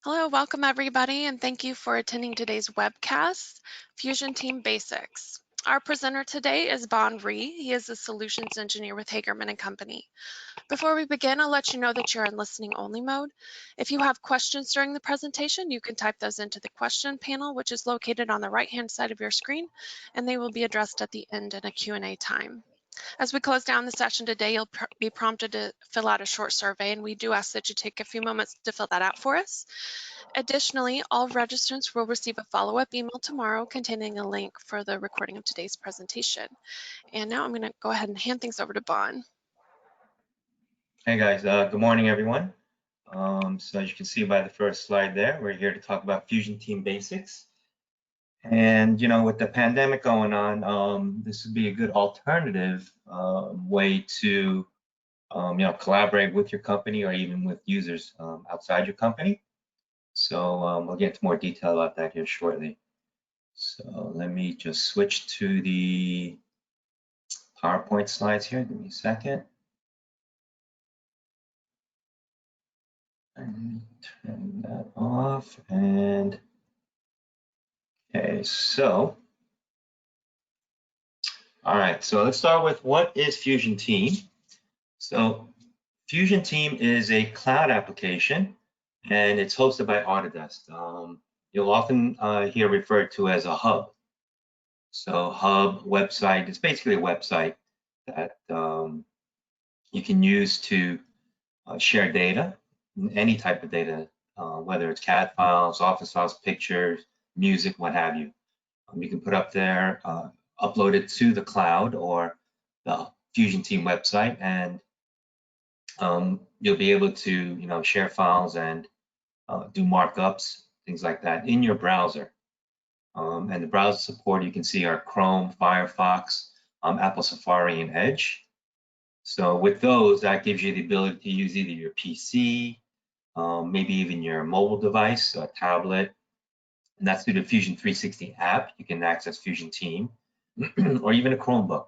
Hello, welcome everybody, and thank you for attending today's webcast, Fusion Team Basics. Our presenter today is Bon Rhee. He is a solutions engineer with Hagerman and Company. Before we begin, I'll let you know that you're in listening only mode. If you have questions during the presentation, you can type those into the question panel, which is located on the right-hand side of your screen, and they will be addressed at the end in a Q&A time. As we close down the session today, you'll be prompted to fill out a short survey, and we do ask that you take a few moments to fill that out for us. Additionally, all registrants will receive a follow-up email tomorrow containing a link for the recording of today's presentation. And now I'm going to go ahead and hand things over to Bon. Hey guys, good morning everyone. So as you can see by the first slide there, we're here to talk about Fusion Team Basics. And with the pandemic going on, this would be a good alternative way to collaborate with your company or even with users outside your company. So we'll get into more detail about that here shortly. So let me just switch to the PowerPoint slides here. Give me a second. And turn that off. And okay, so all right, so let's start with what is Fusion Team. So Fusion Team is a cloud application, and it's hosted by Autodesk. You'll often hear referred to as a hub. So hub website is basically a website that you can use to share data, any type of data, whether it's CAD files, Office files, pictures, music, what have you. You can put up there, upload it to the cloud or the Fusion Team website, and you'll be able to share files and do markups, things like that in your browser. And the browser support you can see are Chrome, Firefox, Apple Safari, and Edge. So with those, that gives you the ability to use either your PC, maybe even your mobile device, a tablet, and that's through the Fusion 360 app. You can access Fusion Team, or even a Chromebook.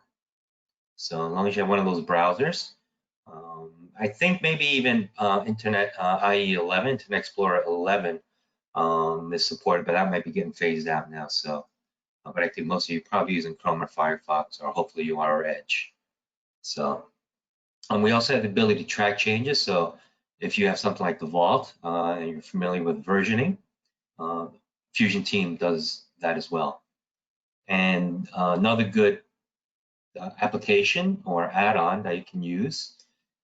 So as long as you have one of those browsers, I think maybe even Internet IE 11, Internet Explorer 11 is supported, but that might be getting phased out now. So, but I think most of you are probably using Chrome or Firefox, or hopefully you are, or Edge. So, we also have the ability to track changes. So if you have something like the Vault and you're familiar with versioning, Fusion Team does that as well. And another good application or add-on that you can use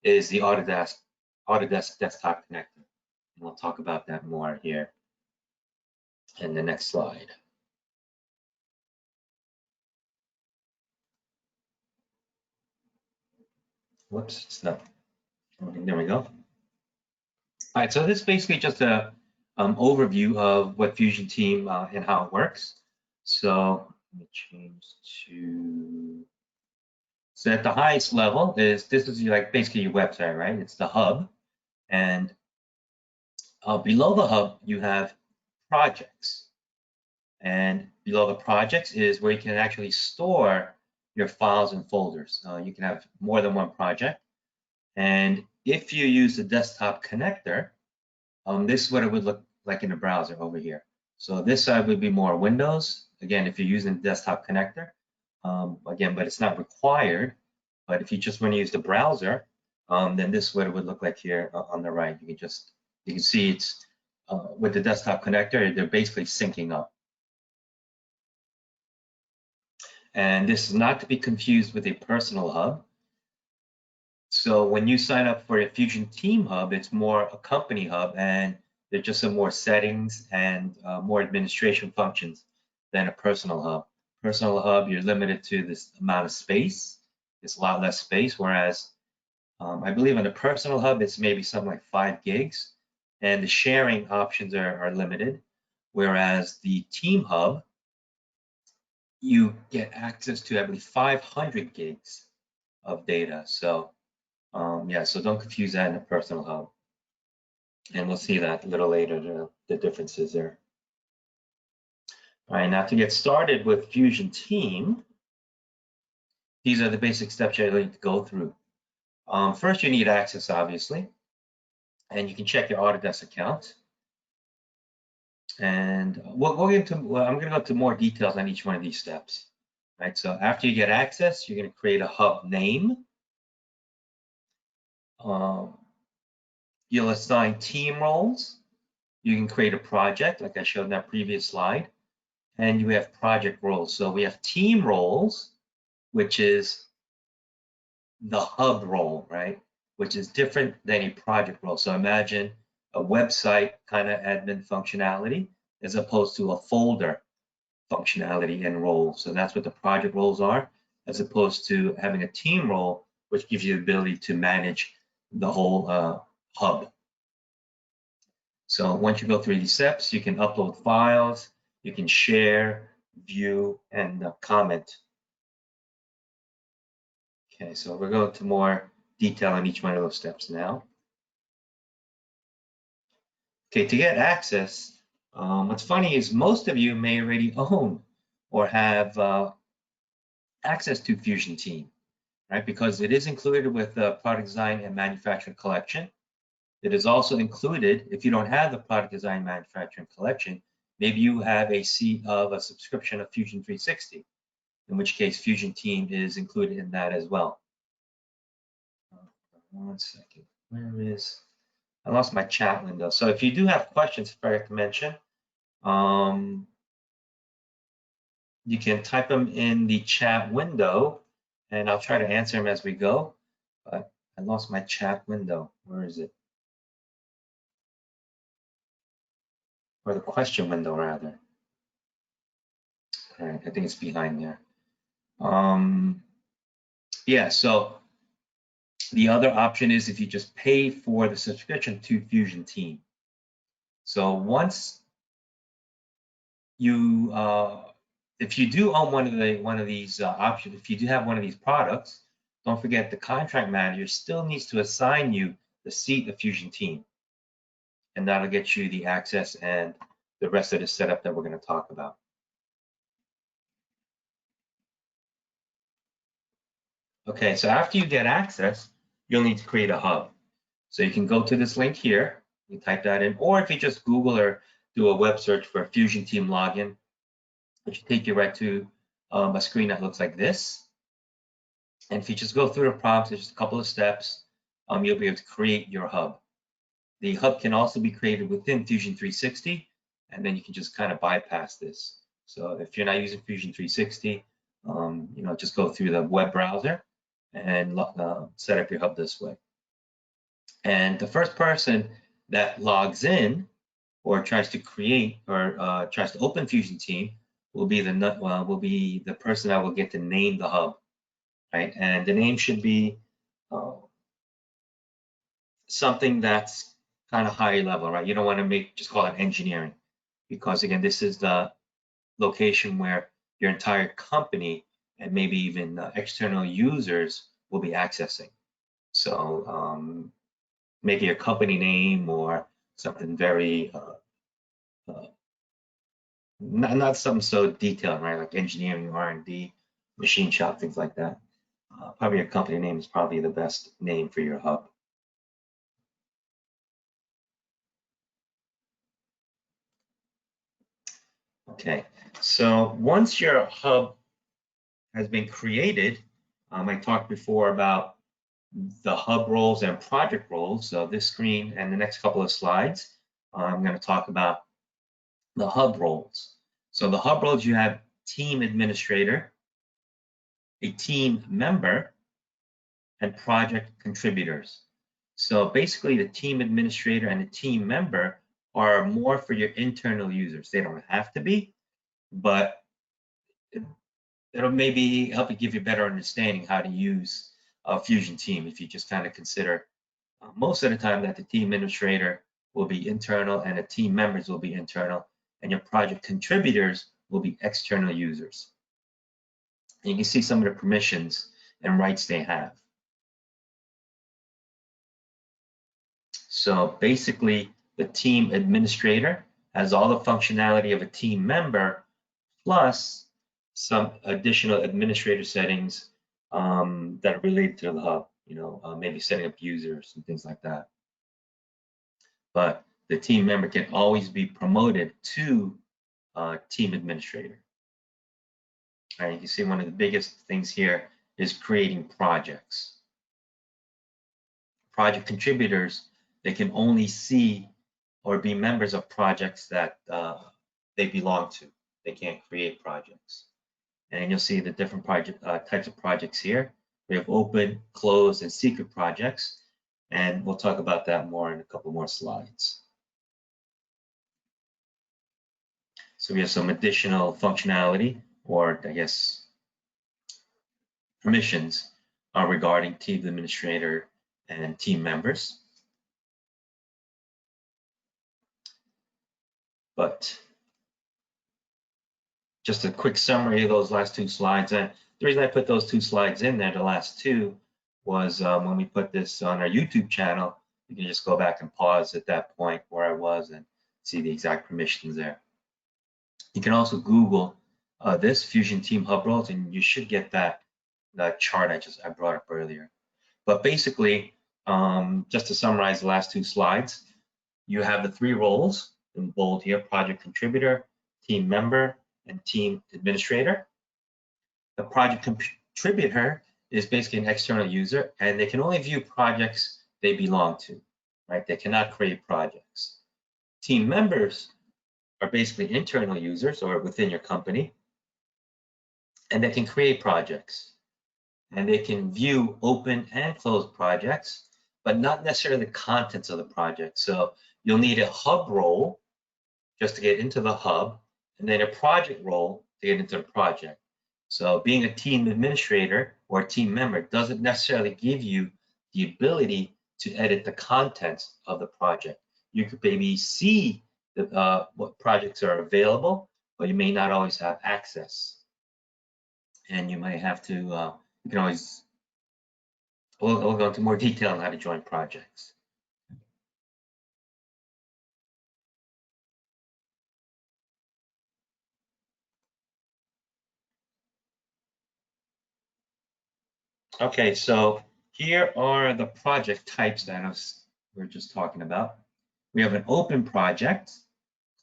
is the Autodesk Desktop Connector. And we'll talk about that more here in the next slide. Whoops, it's not. There we go. All right, so this is basically just a overview of what Fusion Team and how it works. So let me change to. So at the highest level this is like basically your website, right? It's the hub, and below the hub you have projects, and below the projects is where you can actually store your files and folders. You can have more than one project, and if you use the desktop connector, this is what it would look like in the browser over here. So this side would be more Windows. Again, if you're using the desktop connector, again, but it's not required. But if you just want to use the browser, then this is what it would look like here on the right. You can see it's with the desktop connector, they're basically syncing up. And this is not to be confused with a personal hub. So when you sign up for a Fusion Team hub, it's more a company hub, and there's just some more settings and more administration functions than a personal hub. Personal hub, you're limited to this amount of space. It's a lot less space, whereas I believe on the personal hub, it's maybe something like 5 gigs, and the sharing options are limited. Whereas the Team hub, you get access to, I believe, 500 gigs of data. So yeah, so don't confuse that in the personal hub. And we'll see that a little later, the differences there. All right, now to get started with Fusion Team, these are the basic steps you're going to go through. First, you need access, obviously, and you can check your Autodesk account. And we'll go into, well, I'm going to go into more details on each one of these steps. Right, so after you get access, you're going to create a hub name. Um, you'll assign team roles. You can create a project, like I showed in that previous slide. And you have project roles. So we have team roles, which is the hub role, right? Which is different than a project role. So imagine a website kind of admin functionality as opposed to a folder functionality and role. So that's what the project roles are, as opposed to having a team role, which gives you the ability to manage the whole hub. So once you go through these steps, you can upload files, you can share, view, and comment. Okay, so we're going to more detail on each one of those steps now. Okay, to get access, what's funny is most of you may already own or have access to Fusion Team, right? Because it is included with the product design and manufacturing collection. It is also included, if you don't have the product design manufacturing collection, maybe you have a seat of a subscription of Fusion 360, in which case Fusion Team is included in that as well. One second, where is, I lost my chat window. So if you do have questions, if I have to mention, you can type them in the chat window and I'll try to answer them as we go. But I lost my chat window. Where is it? Or the question window, rather. All right, I think it's behind there. Yeah, so the other option is if you just pay for the subscription to Fusion Team. So once you, if you do own one of these options, if you do have one of these products, don't forget the contract manager still needs to assign you the seat of Fusion Team, and that'll get you the access and the rest of the setup that we're going to talk about. Okay, so after you get access, you'll need to create a hub. So you can go to this link here, you type that in, or if you just Google or do a web search for Fusion Team login, which will take you right to a screen that looks like this. And if you just go through the prompts, there's just a couple of steps, you'll be able to create your hub. The hub can also be created within Fusion 360, and then you can just kind of bypass this. So if you're not using Fusion 360, just go through the web browser and set up your hub this way. And the first person that logs in or tries to create or tries to open Fusion Team will be the person that will get to name the hub, right? And the name should be something that's kind of high level, right? You don't want to just call it engineering, because again, this is the location where your entire company and maybe even external users will be accessing. So maybe a company name or something very not something so detailed, right? Like engineering, R&D, machine shop, things like that. Probably your company name is probably the best name for your hub. Okay, so once your hub has been created, I talked before about the hub roles and project roles. So this screen and the next couple of slides, I'm going to talk about the hub roles. So the hub roles, you have team administrator, a team member, and project contributors. So basically the team administrator and the team member are more for your internal users. They don't have to be, but it'll maybe help you give you a better understanding how to use Fusion Team if you just kind of consider most of the time that the team administrator will be internal and the team members will be internal and your project contributors will be external users. And you can see some of the permissions and rights they have. So basically, the team administrator has all the functionality of a team member, plus some additional administrator settings that are related to the hub, maybe setting up users and things like that. But the team member can always be promoted to team administrator. All right, you can see one of the biggest things here is creating projects. Project contributors, they can only see or be members of projects that they belong to. They can't create projects. And you'll see the different types of projects here. We have open, closed, and secret projects. And we'll talk about that more in a couple more slides. So we have some additional functionality, or I guess permissions regarding team administrator and team members. But just a quick summary of those last two slides. And the reason I put those two slides in there, the last two, was when we put this on our YouTube channel, you can just go back and pause at that point where I was and see the exact permissions there. You can also Google this Fusion Team Hub roles, and you should get that chart I brought up earlier. But basically, just to summarize the last two slides, you have the three roles in bold here: project contributor, team member, and team administrator. The project contributor is basically an external user, and they can only view projects they belong to, right? They cannot create projects. Team members are basically internal users or within your company, and they can create projects. And they can view open and closed projects, but not necessarily the contents of the project. So you'll need a hub role just to get into the hub, and then a project role to get into the project. So being a team administrator or a team member doesn't necessarily give you the ability to edit the contents of the project. You could maybe see what projects are available, but you may not always have access. And you might have to, you can always, we'll go into more detail on how to join projects. Okay, so here are the project types that we're just talking about. We have an open project,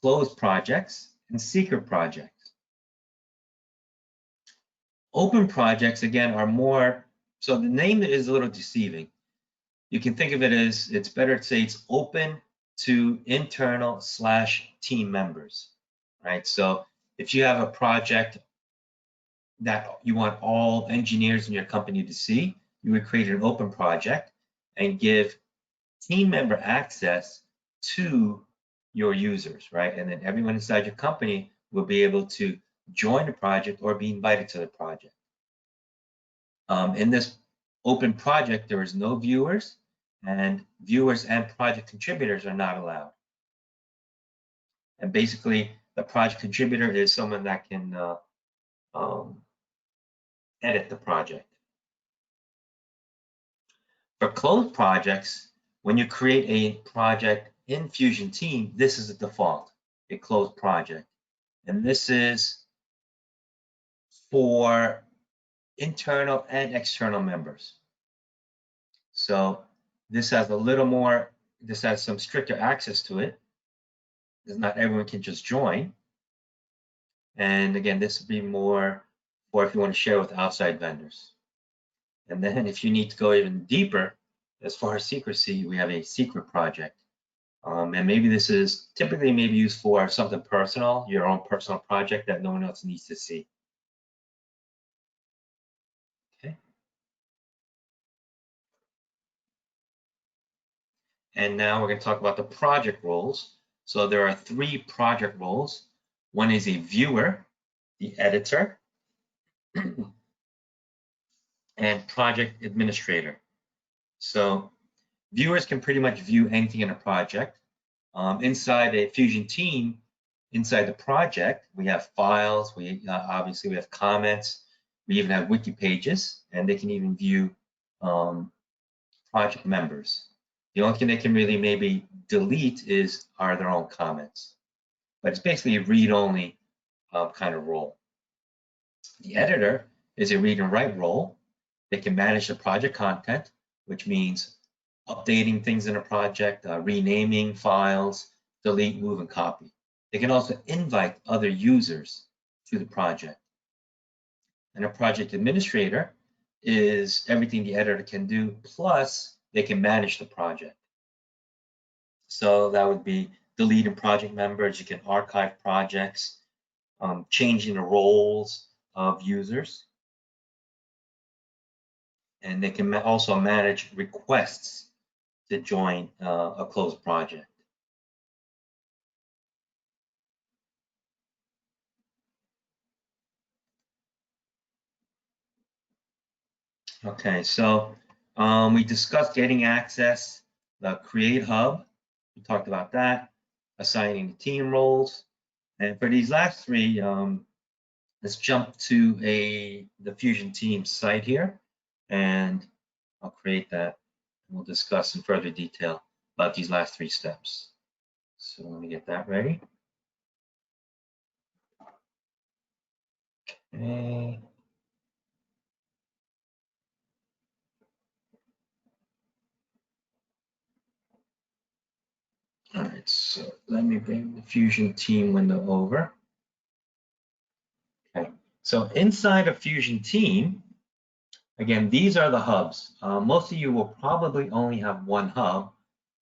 closed projects, and secret projects. Open projects, again, are more, so the name is a little deceiving. You can think of it as, it's better to say it's open to internal / team members, right? So if you have a project that you want all engineers in your company to see, you would create an open project and give team member access to your users, right? And then everyone inside your company will be able to join the project or be invited to the project. In this open project, there is no viewers, and viewers and project contributors are not allowed. And basically, the project contributor is someone that can edit the project. For closed projects, when you create a project in Fusion Team, this is the default, a closed project. And this is for internal and external members. So this has a little more, this has some stricter access to it, because not everyone can just join. And again, this would be more for if you want to share with outside vendors. And then if you need to go even deeper, as far as secrecy, we have a secret project. And maybe this is typically maybe used for something personal, your own personal project that no one else needs to see. Okay. And now we're going to talk about the project roles. So there are three project roles. One is a viewer, the editor, and project administrator. So viewers can pretty much view anything in a project. Inside a Fusion Team, inside the project, we have files, obviously we have comments, we even have wiki pages, and they can even view project members. The only thing they can really maybe delete are their own comments. But it's basically a read-only kind of role. The editor is a read and write role. They can manage the project content, which means updating things in a project, renaming files, delete, move, and copy. They can also invite other users to the project. And a project administrator is everything the editor can do, plus they can manage the project. So that would be deleting project members, you can archive projects, changing the roles of users, and they can also manage requests to join a closed project. Okay, so we discussed getting access, the Create Hub, we talked about that, assigning the team roles, and for these last three, let's jump to the Fusion Team site here, and I'll create that. And we'll discuss in further detail about these last three steps. So let me get that ready. Okay. All right, so let me bring the Fusion Team window over. Okay, so inside of Fusion Team, again, these are the hubs. Most of you will probably only have one hub,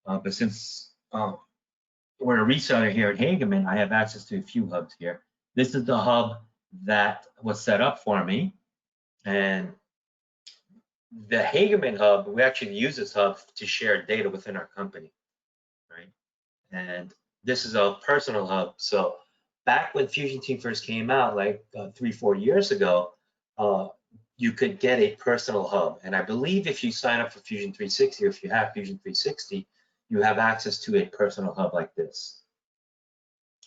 but since we're a reseller here at Hageman, I have access to a few hubs here. This is the hub that was set up for me. And the Hageman hub, we actually use this hub to share data within our company, right? And this is a personal hub. So back when Fusion Team first came out, like 3-4 years ago, you could get a personal hub. And I believe if you sign up for Fusion 360, or if you have Fusion 360, you have access to a personal hub like this.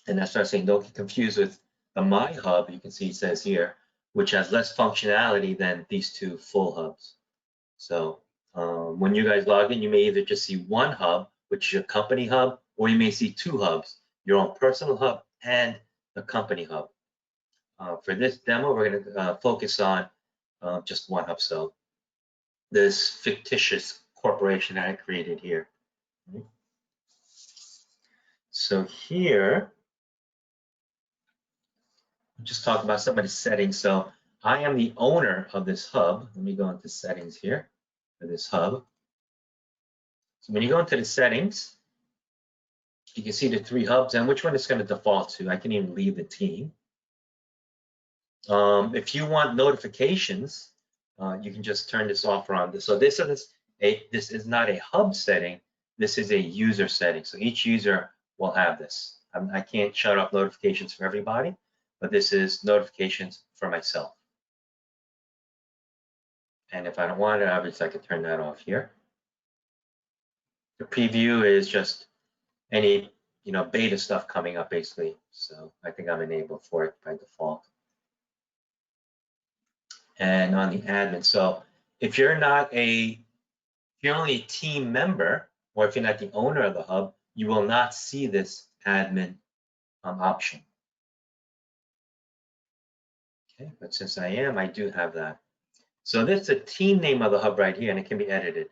And that's what I'm saying, don't get confused with the My Hub, you can see it says here, which has less functionality than these two full hubs. So when you guys log in, you may either just see one hub, which is your company hub, or you may see two hubs, your own personal hub and the company hub. For this demo, we're going to focus on just one hub. So this fictitious corporation that I created here. So here, just talk about some of the settings. So I am the owner of this hub. Let me go into settings here for this hub. So when you go into the settings, you can see the three hubs and which one it's going to default to. I can even leave the team. If you want notifications, you can just turn this off or on. So this is not a hub setting. This is a user setting. So each user will have this. I can't shut off notifications for everybody, but this is notifications for myself. And if I don't want it, obviously I could turn that off here. The preview is just any beta stuff coming up basically. So I think I'm enabled for it by default. And on the admin, so if you're only a team member, or if you're not the owner of the hub, you will not see this admin option. Okay, but since I am, I do have that. So this is the team name of the hub right here, and it can be edited.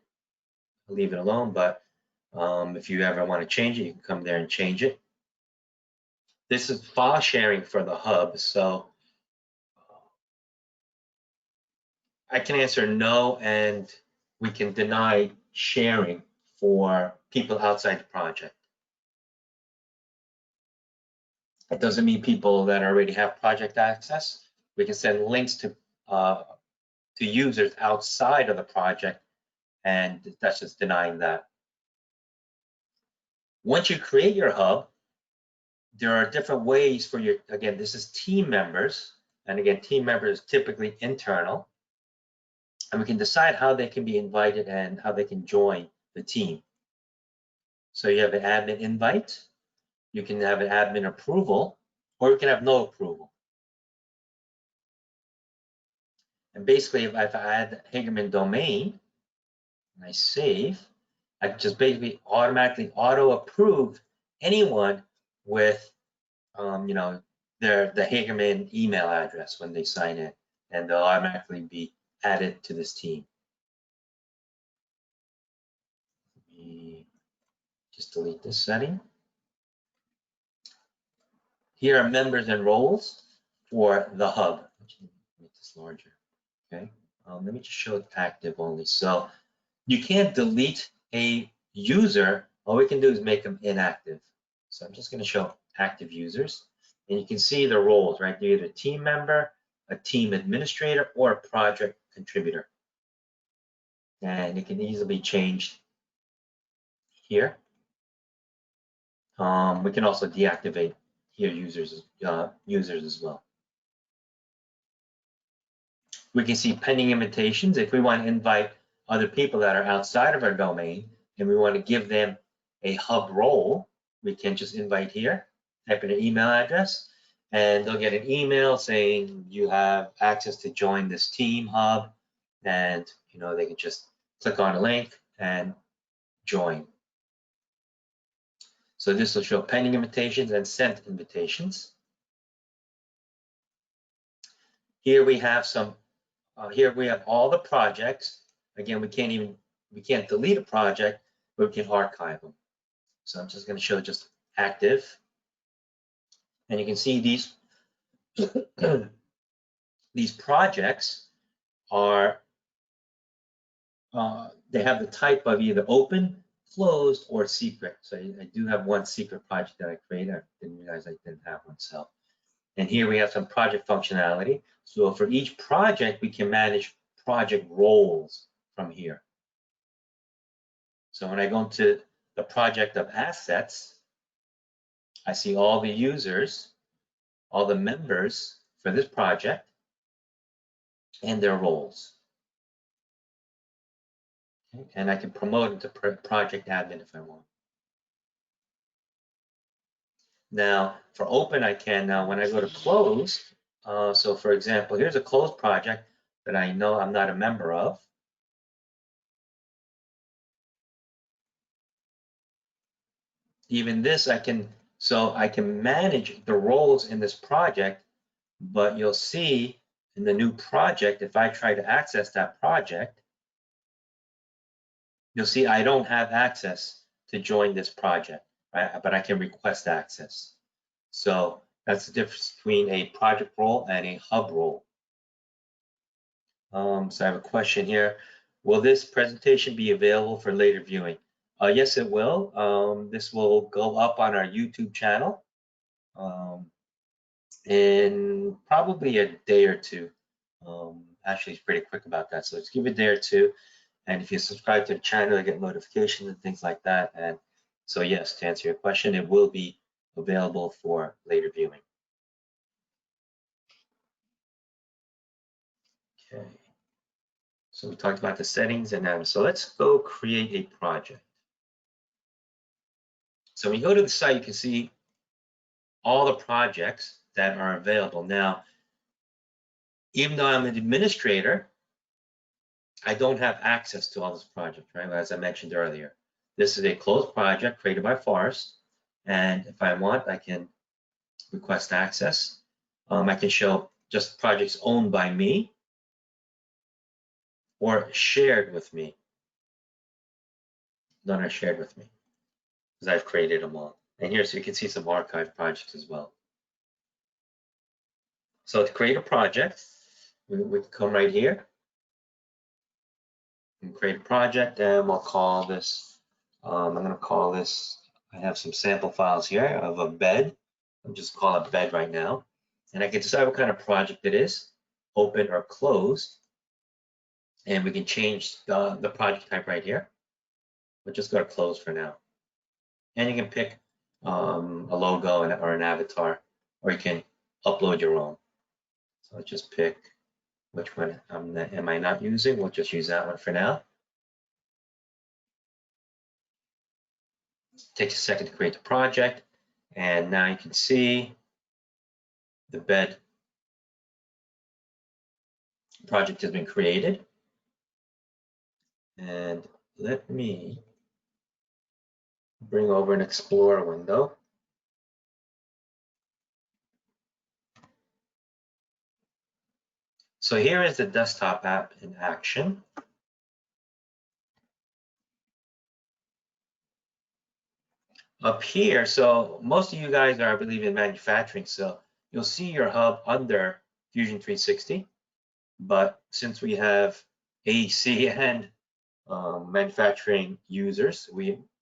I'll leave it alone, but if you ever want to change it, you can come there and change it. This is file sharing for the hub, so I can answer no, and we can deny sharing for people outside the project. It doesn't mean people that already have project access. We can send links to users outside of the project, and that's just denying that. Once you create your hub, there are different ways for your, again, this is team members, and again, team members typically internal, and we can decide how they can be invited and how they can join the team. So you have an admin invite, you can have an admin approval, or you can have no approval. And basically, if I add Hagerman domain and I save, I can just basically automatically auto-approve anyone with, the Hagerman email address when they sign in, and they'll automatically be added to this team. Let me just delete this setting. Here are members and roles for the hub. Make this larger, okay? Let me just show it active only. So you can't delete a user. All we can do is make them inactive. So I'm just going to show active users. And you can see the roles, right? They're either a team member, a team administrator, or a project contributor. And it can easily be changed here. We can also deactivate here users as well. We can see pending invitations. If we want to invite other people that are outside of our domain and we want to give them a hub role, we can just invite here, type in an email address, and they'll get an email saying you have access to join this team hub, and they can just click on a link and join. So this will show pending invitations and sent invitations. Here we have here we have all the projects. Again, we can't delete a project, but we can archive them. So I'm just going to show just active, and you can see these these projects are they have the type of either open, closed, or secret. So I do have one secret project that I created. I didn't realize I didn't have one. So, and here we have some project functionality. So for each project, we can manage project roles from here. So when I go into the project of assets, I see all the users, all the members for this project, and their roles. Okay. And I can promote them to project admin if I want. Now, for open, I can now when I go to close. So for example, here's a closed project that I know I'm not a member of. Even this, I can manage the roles in this project, but you'll see in the new project, if I try to access that project, you'll see I don't have access to join this project, right? But I can request access. So that's the difference between a project role and a hub role. So I have a question here. Will this presentation be available for later viewing? Yes, it will. This will go up on our YouTube channel in probably a day or two. Actually, it's pretty quick about that. So let's give it a day or two. And if you subscribe to the channel, you get notifications and things like that. And so yes, to answer your question, it will be available for later viewing. Okay. So we talked about the settings and then, so let's go create a project. So when you go to the site, you can see all the projects that are available. Now, even though I'm an administrator, I don't have access to all this project, right? As I mentioned earlier, this is a closed project created by Forrest. And if I want, I can request access. I can show just projects owned by me or shared with me. None are shared with me because I've created them all. And here, so you can see some archive projects as well. So to create a project, we come right here and create a project, and we'll call this, I'm going to call this, I have some sample files here of a bed. I'll just call it bed right now. And I can decide what kind of project it is, open or closed. And we can change the project type right here. We'll just go to close for now. And you can pick a logo or an avatar, or you can upload your own. So let's just pick which one am I not using. We'll just use that one for now. Takes a second to create the project. And now you can see the bed project has been created. And let me bring over an Explorer window. So here is the desktop app in action. up here, so most of you guys are, I believe, in manufacturing, so you'll see your hub under Fusion 360. But since we have AC and manufacturing users,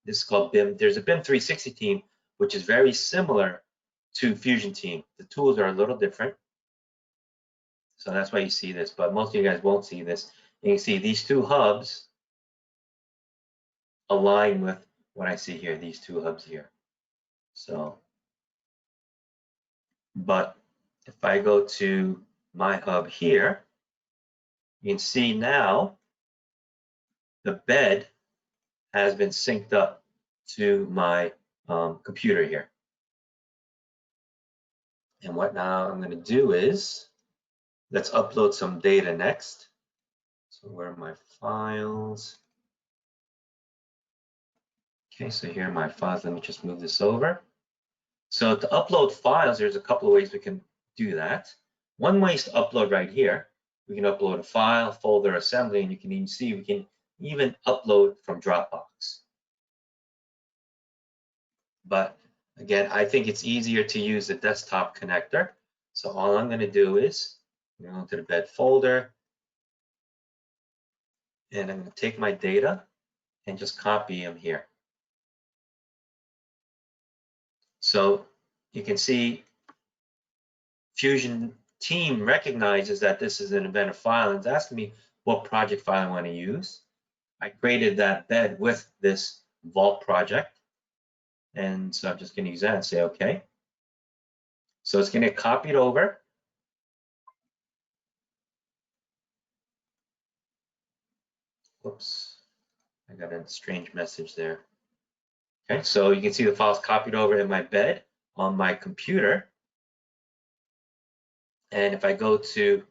this is called BIM. There's a BIM 360 team, which is very similar to Fusion team. The tools are a little different, so that's why you see this. But most of you guys won't see this. And you can see these two hubs align with what I see here. These two hubs here. So, but if I go to my hub here, you can see now the bed has been synced up to my computer here. And what now I'm going to do is, let's upload some data next. So where are my files? Okay, so here are my files. Let me just move this over. So to upload files, there's a couple of ways we can do that. One way is to upload right here. We can upload a file, folder, assembly, and you can even see we can even upload from Dropbox. But again, I think it's easier to use the desktop connector. So all I'm going to do is go to the bed folder, and I'm going to take my data and just copy them here. So you can see Fusion team recognizes that this is an inventor file and it's asking me what project file I want to use. I created that bed with this Vault project. And so I'm just going to use that and say, okay. So it's going to get copied over. Whoops, I got a strange message there. Okay, so you can see the files copied over in my bed on my computer. And if I go to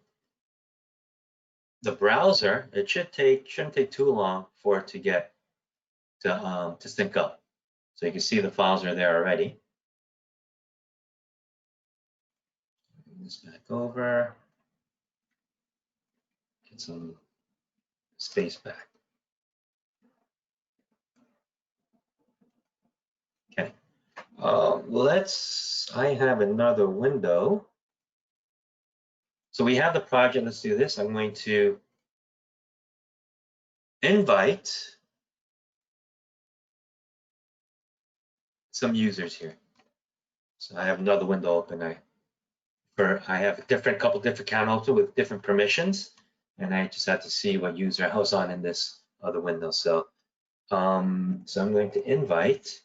the browser, it shouldn't take too long for it to get to sync up. So you can see the files are there already. Bring this back over. Get some space back. Okay. I have another window. So we have the project. Let's do this. I'm going to invite some users here. So I have another window open. I have a couple different account open with different permissions, and I just have to see what user I was on in this other window. So, so I'm going to invite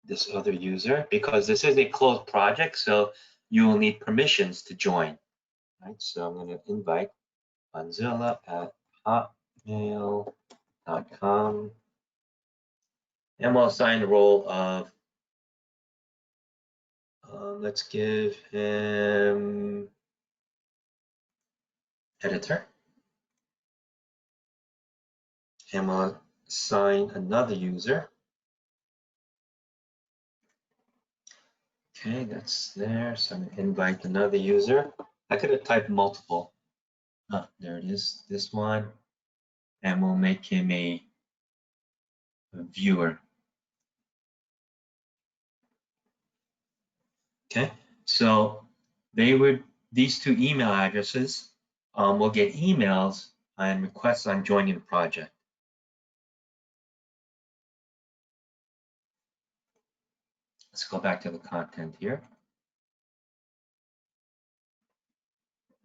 this other user because this is a closed project, so you will need permissions to join. Right? So I'm going to invite bonzilla@hotmail.com, and we'll assign the role of let's give him editor, and we'll assign another user. Okay, that's there. So I'm going to invite another user. I could have typed multiple. Oh, there it is, this one. And we'll make him a viewer. Okay, so these two email addresses will get emails and requests on joining the project. Let's go back to the content here.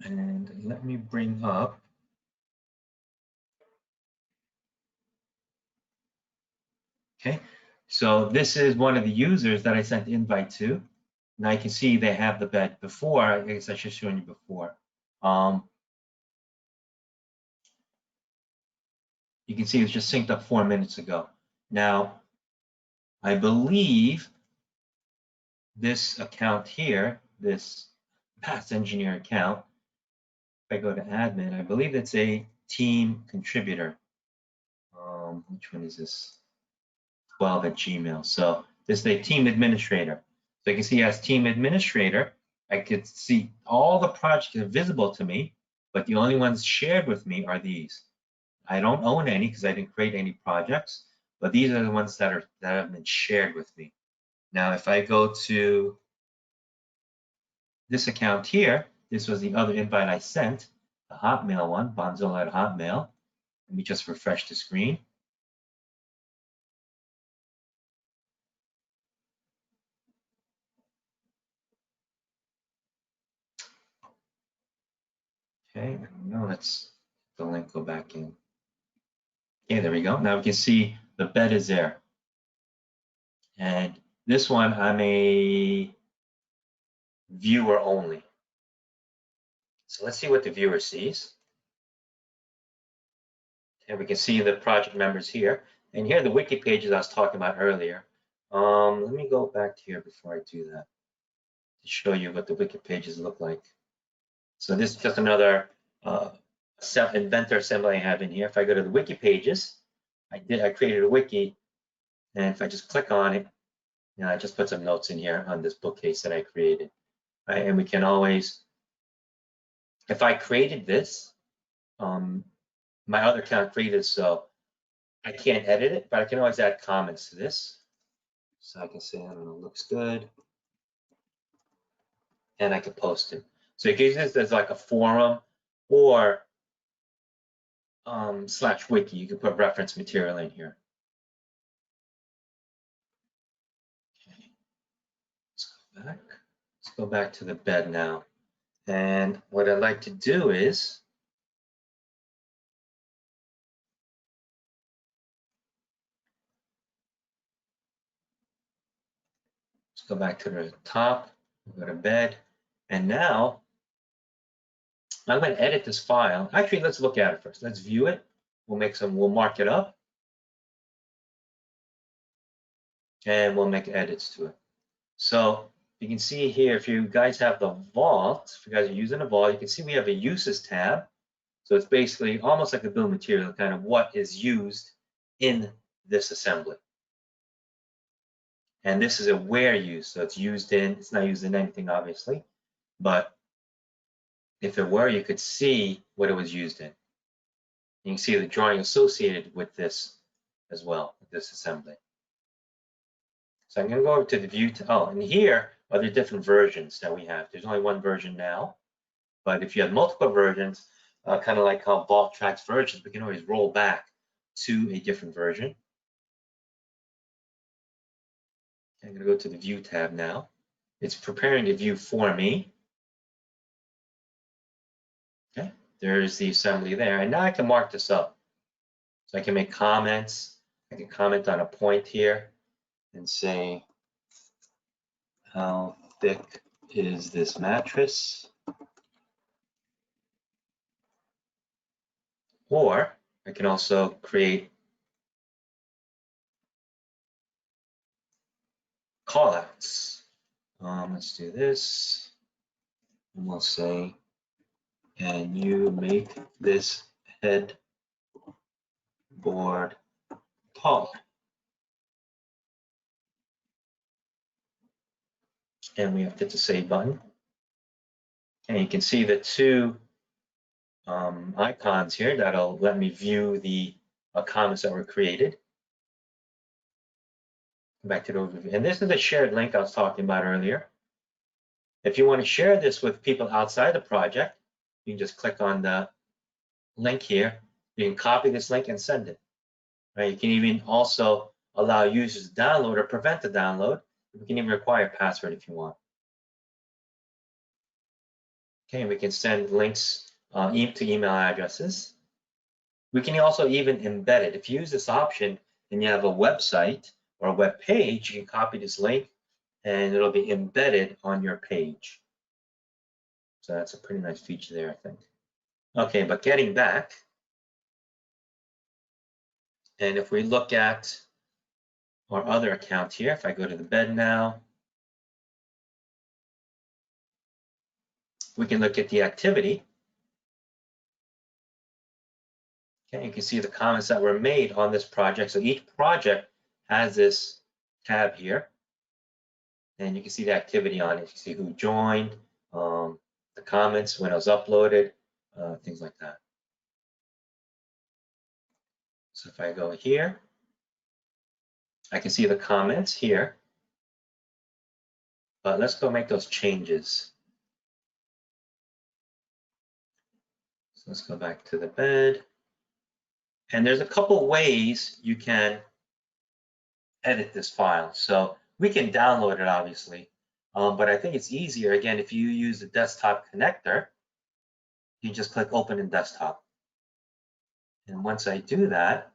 And let me bring up okay, so this is one of the users that I sent the invite to. Now you can see they have the bed before. I guess I should have shown you before. You can see it's just synced up 4 minutes ago. Now, I believe this account here, this past engineer account, if I go to admin, I believe it's a team contributor. Which one is this? 12 at Gmail. So this is a team administrator. So you can see as team administrator, I could see all the projects are visible to me, but the only ones shared with me are these. I don't own any because I didn't create any projects, but these are the ones that have been shared with me. Now, if I go to this account here, this was the other invite I sent, the Hotmail one, Bonzola at Hotmail. Let me just refresh the screen. Okay, now let's the link go back in. Okay, there we go. Now we can see the bed is there. And this one, I'm a viewer only. So let's see what the viewer sees. And we can see the project members here. And here are the wiki pages I was talking about earlier. Let me go back here before I do that to show you what the wiki pages look like. So this is just another inventor assembly I have in here. If I go to the wiki pages, I created a wiki, and if I just click on it, I just put some notes in here on this bookcase that I created. Right? And we can always, if I created this, my other account created, so I can't edit it, but I can always add comments to this. So I can say, I don't know, looks good. And I can post it. So it gives this as like a forum or /wiki. You can put reference material in here. Okay. Let's go back. Let's go back to the bed now. And what I'd like to do is let's go back to the top, go to bed, and now I'm going to edit this file. Actually, let's look at it first. Let's view it. We'll mark it up, and we'll make edits to it. So you can see here, if you guys have the vault, if you guys are using a vault, you can see we have a uses tab. So it's basically almost like a bill of material, kind of what is used in this assembly. And this is a where use, so it's not used in anything, obviously, but if it were, you could see what it was used in. You can see the drawing associated with this as well, with this assembly. So I'm going to go over to the view. And here are the different versions that we have. There's only one version now, but if you have multiple versions, kind of like how Vault tracks versions, we can always roll back to a different version. I'm going to go to the View tab now. It's preparing the view for me. Okay, there's the assembly there. And now I can mark this up. So I can make comments. I can comment on a point here and say, how thick is this mattress? Or I can also create callouts. Let's do this. And we'll say, can you make this headboard taller? And we have to hit the save button. And you can see the two icons here that'll let me view the comments that were created. Back to the overview. And this is the shared link I was talking about earlier. If you want to share this with people outside the project, you can just click on the link here. You can copy this link and send it. Right? You can even also allow users to download or prevent the download. You can even require a password if you want. Okay, we can send links to email addresses. We can also even embed it. If you use this option and you have a website or a web page, you can copy this link and it'll be embedded on your page. So that's a pretty nice feature there, I think. Okay, but getting back, and if we look at our other account here, if I go to the bed now, we can look at the activity. Okay, you can see the comments that were made on this project. So each project has this tab here, and you can see the activity on it. You can see who joined, the comments, when it was uploaded, things like that. So if I go here, I can see the comments here, but let's go make those changes. So let's go back to the bed. And there's a couple ways you can edit this file. So we can download it, obviously, but I think it's easier, again, if you use the desktop connector, you just click open in desktop. And once I do that,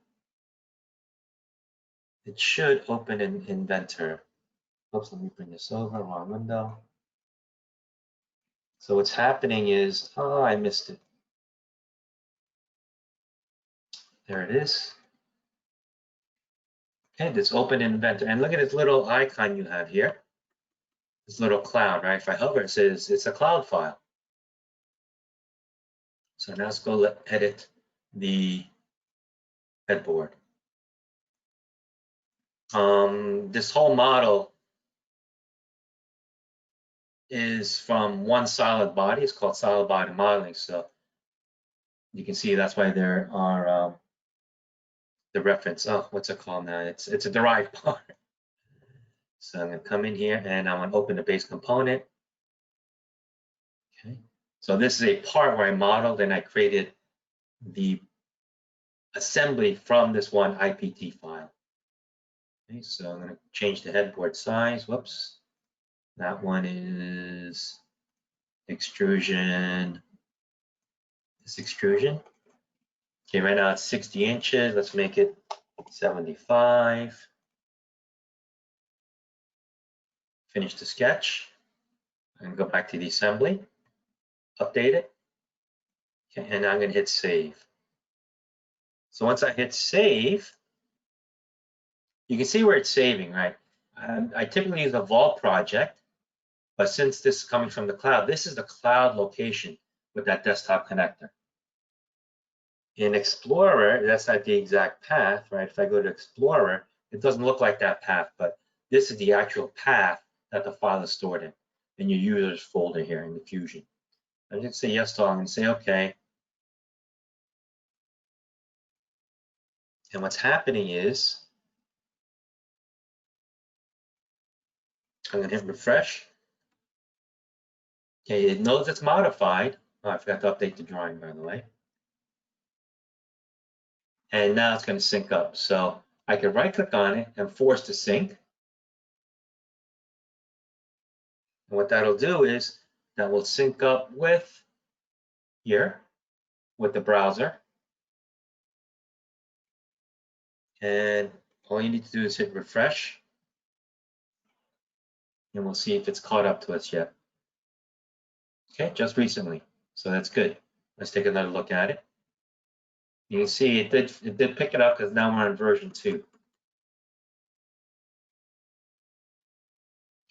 it should open in Inventor. Oops, let me bring this over, wrong window. So what's happening is, oh, I missed it. There it is. Okay, this open in Inventor. And look at this little icon you have here. This little cloud, right? If I hover, it says it's a cloud file. So now let's go edit the headboard. This whole model is from one solid body. It's called solid body modeling. So you can see that's why there are the reference. Oh, what's it called now? It's a derived part. So I'm going to come in here and I'm going to open the base component. Okay. So this is a part where I modeled and I created the assembly from this one IPT file. Okay, so I'm going to change the headboard size. Whoops. That one is extrusion. This extrusion. Okay, right now it's 60 inches. Let's make it 75. Finish the sketch. I'm going to go back to the assembly, update it. Okay, and I'm going to hit save. So once I hit save, you can see where it's saving, right? I typically use a Vault project, but since this is coming from the cloud, this is the cloud location with that desktop connector. In Explorer, that's not the exact path, right? If I go to Explorer, it doesn't look like that path, but this is the actual path that the file is stored in your users folder here in the Fusion. I'm going to say yes to all and say OK. And what's happening is, I'm going to hit refresh. Okay, it knows it's modified. Oh, I forgot to update the drawing, by the way. And now it's going to sync up. So I can right click on it and force to sync. And what that'll do is that will sync up with here with the browser. And all you need to do is hit refresh. And we'll see if it's caught up to us yet. Okay, just recently. So that's good. Let's take another look at it. You can see it did pick it up because now we're on version 2. Okay,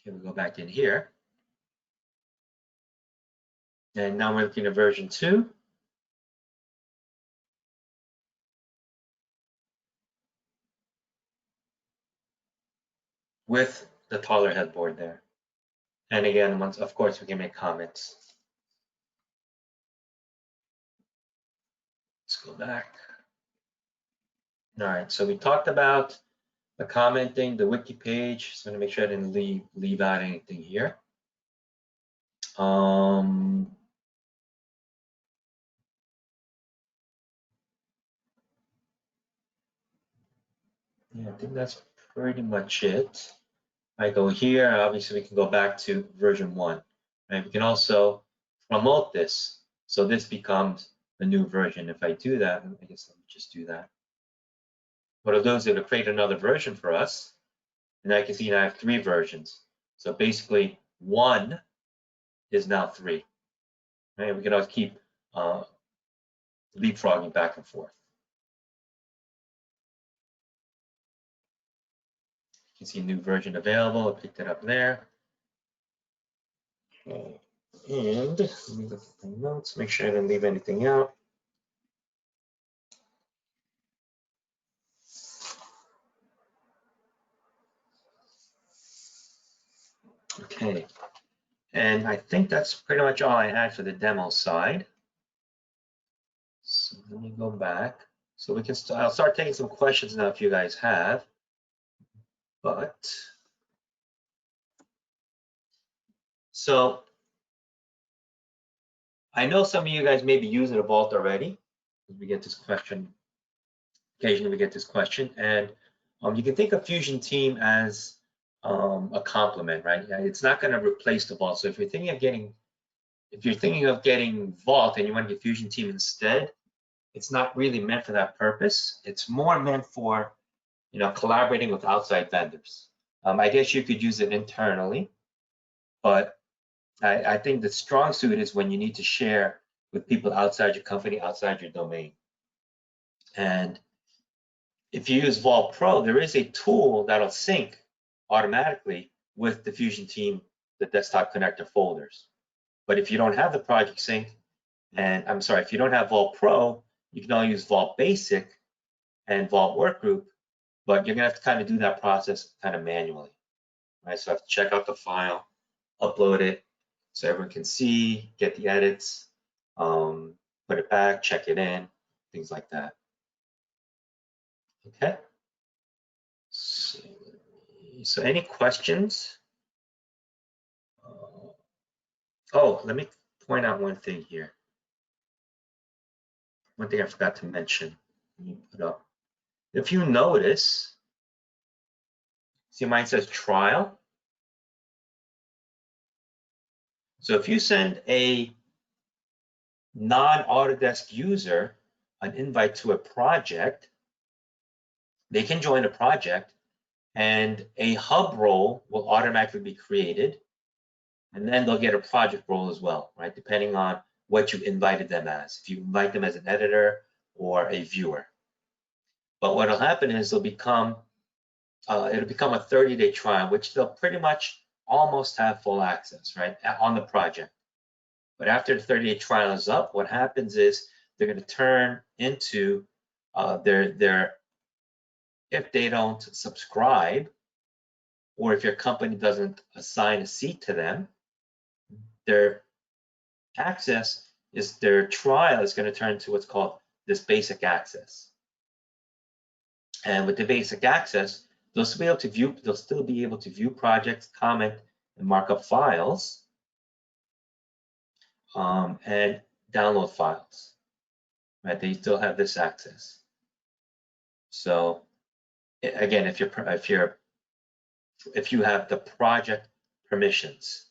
we'll go back in here. And now we're looking at version 2. With the taller headboard there. And again, once, of course, we can make comments. Let's go back. All right, so we talked about the commenting, the wiki page. Just want to make sure I didn't leave out anything here. Yeah, I think that's pretty much it. I go here, obviously we can go back to version 1. And we can also promote this. So this becomes the new version. If I do that, I guess let me just do that. What it'll do is it'll create another version for us. And I can see now I have 3 versions. So basically 1 is now 3. Right? We can always keep leapfrogging back and forth. You can see new version available. I picked it up there. Okay. And let me look at the notes, make sure I didn't leave anything out. Okay. And I think that's pretty much all I had for the demo side. So let me go back. So we can I'll start taking some questions now if you guys have. But, so I know some of you guys may be using a Vault already. We get this question, occasionally we get this question, and you can think of Fusion Team as a complement, right? It's not going to replace the Vault. So if you're thinking of getting Vault and you want to get Fusion Team instead, it's not really meant for that purpose. It's more meant for, collaborating with outside vendors. I guess you could use it internally, but I think the strong suit is when you need to share with people outside your company, outside your domain. And if you use Vault Pro, there is a tool that'll sync automatically with the Fusion Team, the desktop connector folders. But if you don't have the project sync, and I'm sorry, if you don't have Vault Pro, you can only use Vault Basic and Vault Workgroup, but you're gonna have to kind of do that process kind of manually, right? So I have to check out the file, upload it, so everyone can see, get the edits, put it back, check it in, things like that. Okay. So any questions? Oh, let me point out one thing here. One thing I forgot to mention. Let me put up. If you notice, see mine says trial. So if you send a non-Autodesk user an invite to a project, they can join a project and a hub role will automatically be created. And then they'll get a project role as well, right? Depending on what you invited them as. If you invite them as an editor or a viewer. But what'll happen is it'll become a 30-day trial, which they'll pretty much almost have full access, right, on the project. But after the 30-day trial is up, what happens is they're going to turn into if they don't subscribe, or if your company doesn't assign a seat to them, their trial is going to turn to what's called this basic access. And with the basic access, they'll still be able to view projects, comment, and mark up files, and download files. Right? They still have this access. So again, if you have the project permissions.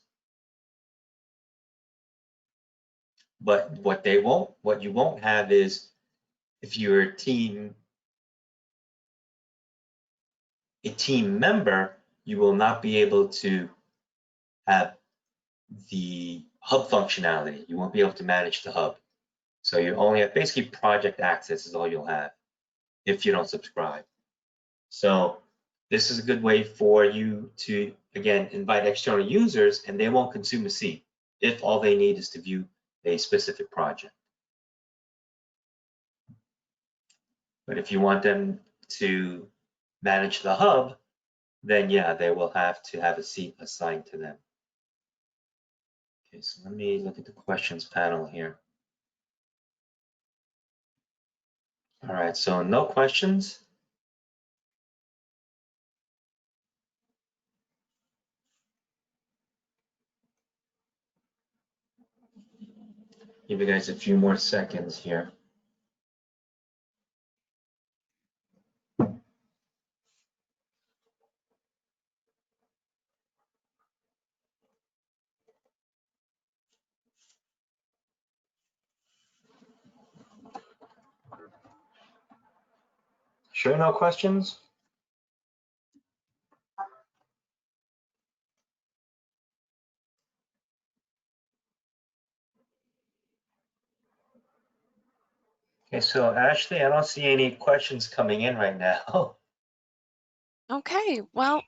But what you won't have is if you're a team member, you will not be able to have the hub functionality. You won't be able to manage the hub. So you only have basically project access is all you'll have if you don't subscribe. So this is a good way for you to, again, invite external users and they won't consume a seat if all they need is to view a specific project. But if you want them to manage the hub, then yeah, they will have to have a seat assigned to them. Okay, so let me look at the questions panel here. All right, so no questions. Give you guys a few more seconds here. Sure, no questions? Okay, so Ashley, I don't see any questions coming in right now. Okay, well,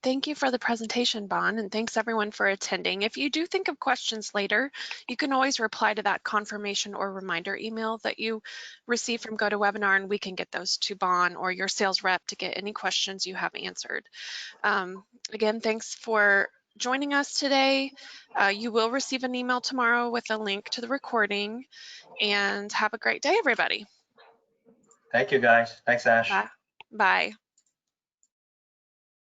thank you for the presentation, Bon, and thanks everyone for attending. If you do think of questions later, you can always reply to that confirmation or reminder email that you receive from GoToWebinar, and we can get those to Bon or your sales rep to get any questions you have answered. Again, thanks for joining us today. You will receive an email tomorrow with a link to the recording, and have a great day, everybody. Thank you, guys. Thanks, Ash. Bye. Bye.